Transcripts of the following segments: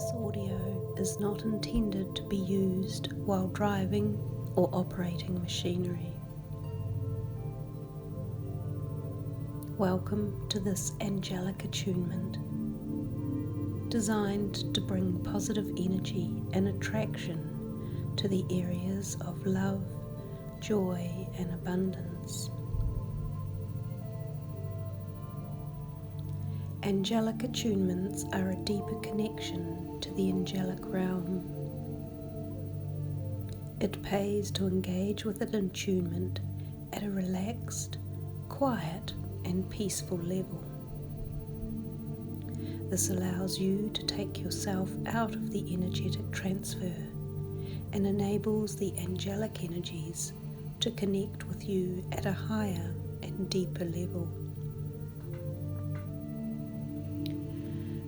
This audio is not intended to be used while driving or operating machinery. Welcome to this Angelic Attunement, designed to bring positive energy and attraction to the areas of love, joy, and abundance. Angelic attunements are a deeper connection to the angelic realm. It pays to engage with an attunement at a relaxed, quiet, and peaceful level. This allows you to take yourself out of the energetic transfer and enables the angelic energies to connect with you at a higher and deeper level.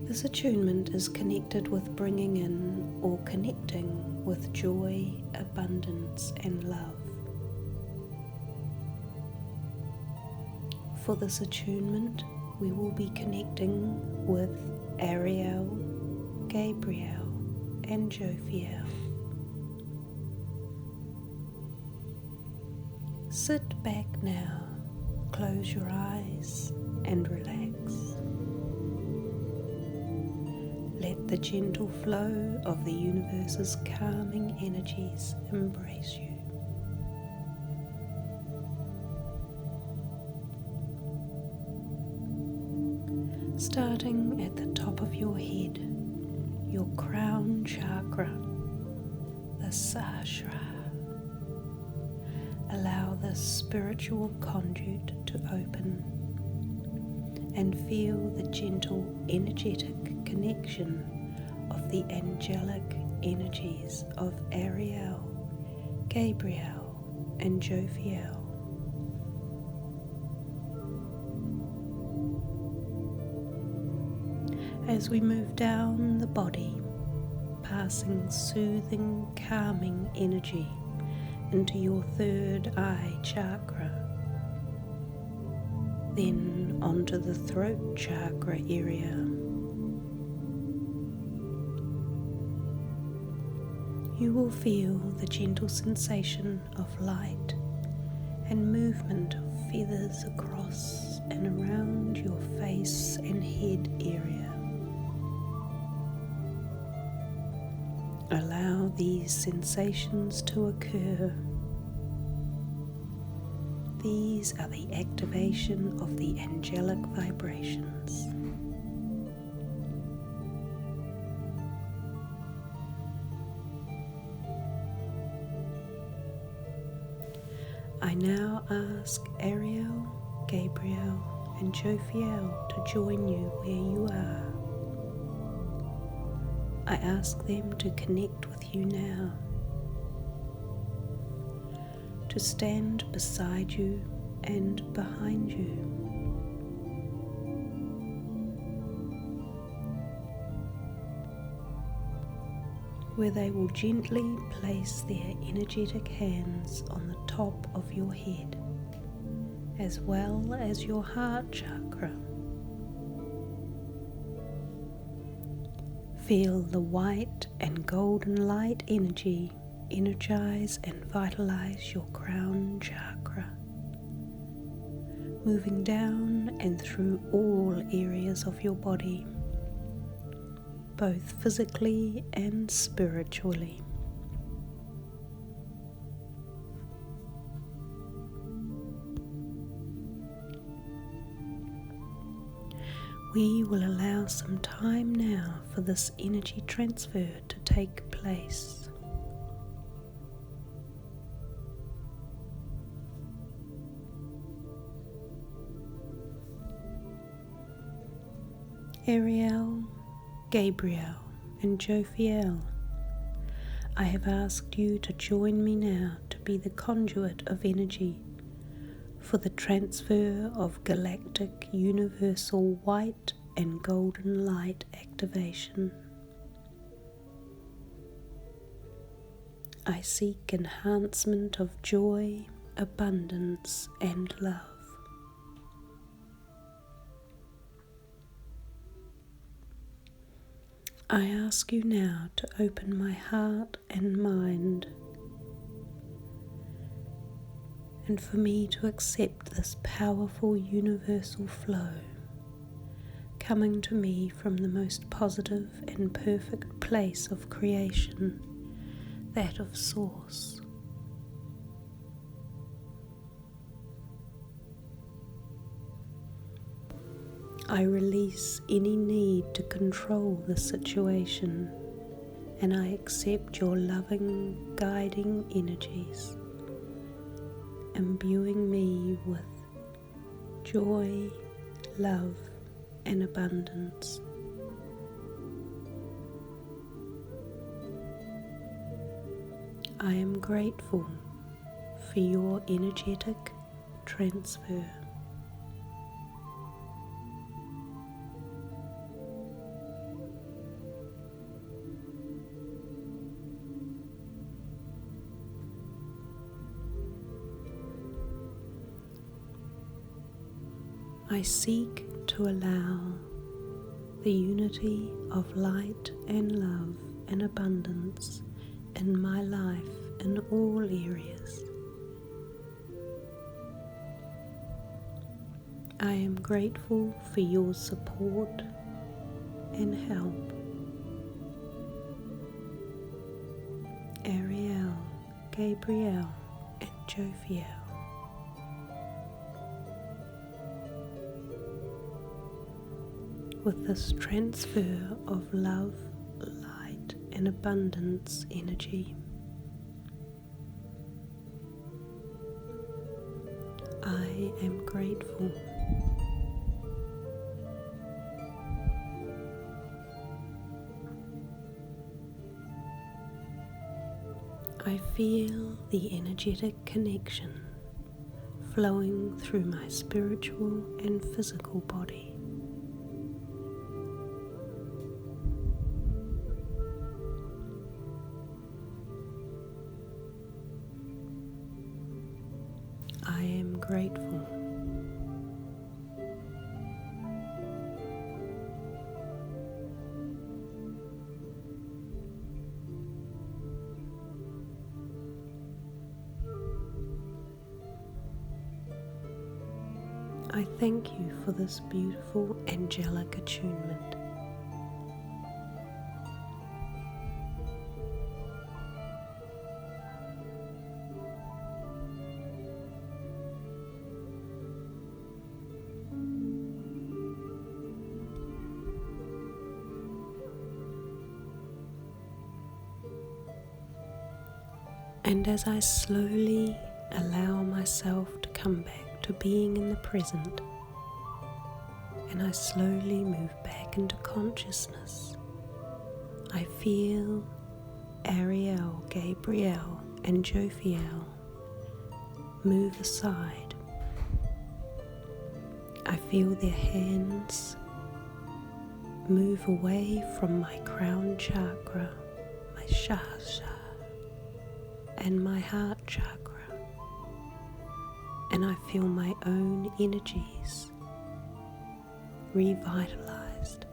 This attunement is connected with bringing in or connecting with joy, abundance, and love. For this attunement, we will be connecting with Ariel, Gabriel, and Jophiel. Sit back now, close your eyes, and relax. Let the gentle flow of the universe's calming energies embrace you. Starting at the top of your head, your crown chakra, the sahasrara. Allow this spiritual conduit to open and feel the gentle energetic connection of the angelic energies of Ariel, Gabriel, and Jophiel. As we move down the body, passing soothing, calming energy into your third eye chakra, then onto the throat chakra area. You will feel the gentle sensation of light and movement of feathers across and around your face and head area. Allow these sensations to occur. These are the activation of the angelic vibrations. I now ask Ariel, Gabriel, and Jophiel to join you where you are. I ask them to connect with you now, to stand beside you and behind you. Where they will gently place their energetic hands on the top of your head, as well as your heart chakra. Feel the white and golden light energy energize and vitalize your crown chakra, moving down and through all areas of your body, both physically and spiritually. We will allow some time now for this energy transfer to take place. Ariel, Gabriel, and Jophiel, I have asked you to join me now to be the conduit of energy for the transfer of galactic, universal white and golden light activation. I seek enhancement of joy, abundance, and love. I ask you now to open my heart and mind, and for me to accept this powerful universal flow coming to me from the most positive and perfect place of creation, that of Source. I release any need to control the situation, and I accept your loving, guiding energies, imbuing me with joy, love, and abundance. I am grateful for your energetic transfer. I seek to allow the unity of light and love and abundance in my life in all areas. I am grateful for your support and help. Ariel, Gabriel, and Jophiel. With this transfer of love, light, and abundance energy, I am grateful. I feel the energetic connection flowing through my spiritual and physical body. I am grateful. I thank you for this beautiful angelic attunement. And as I slowly allow myself to come back to being in the present, and I slowly move back into consciousness, I feel Ariel, Gabriel, and Jophiel move aside. I feel their hands move away from my crown chakra, my shasha, and my heart chakra, and I feel my own energies revitalized.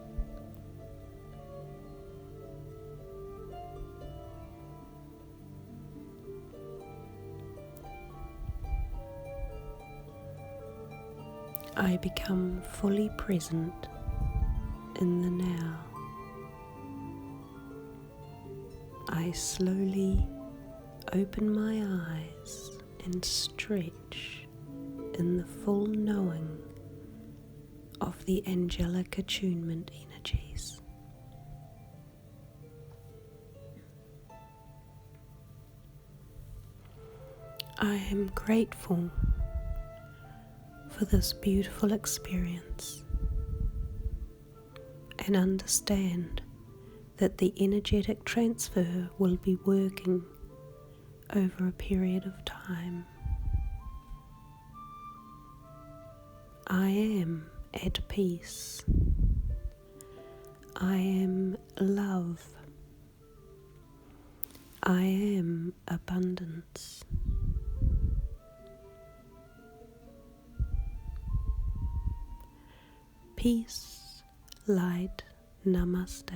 I become fully present in the now. I slowly open my eyes and stretch in the full knowing of the angelic attunement energies. I am grateful for this beautiful experience and understand that the energetic transfer will be working over a period of time. I am at peace. I am love. I am abundance. Peace, light, namaste.